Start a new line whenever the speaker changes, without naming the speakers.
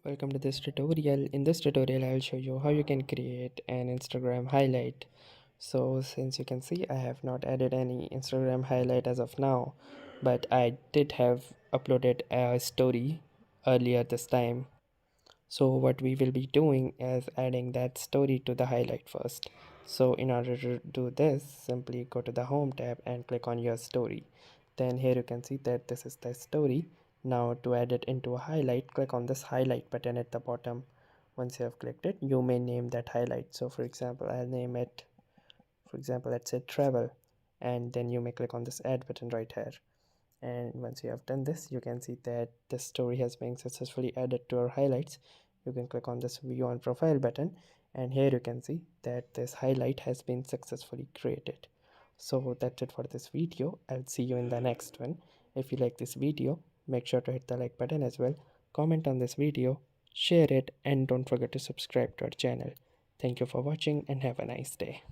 Welcome to this tutorial. In this tutorial, I'll show you how you can create an Instagram highlight. So since you can see, I have not added any Instagram highlight as of now, but I did have uploaded a story earlier this time. So what we will be doing is adding that story to the highlight first. So in order to do this, simply go to the home tab and click on your story. Then here you can see that this is the story. Now to add it into a highlight, click on this highlight button at the bottom. Once you have clicked it, you may name that highlight. So for example, I'll name it, for example, let's say travel, and then you may click on this add button right here. And once you have done this, you can see that the story has been successfully added to our highlights. You can click on this view on profile button, and here you can see that this highlight has been successfully created. So that's it for this video. I'll see you in the next one. If you like this video, make sure to hit the like button as well, comment on this video, share it, and don't forget to subscribe to our channel. Thank you for watching and have a nice day.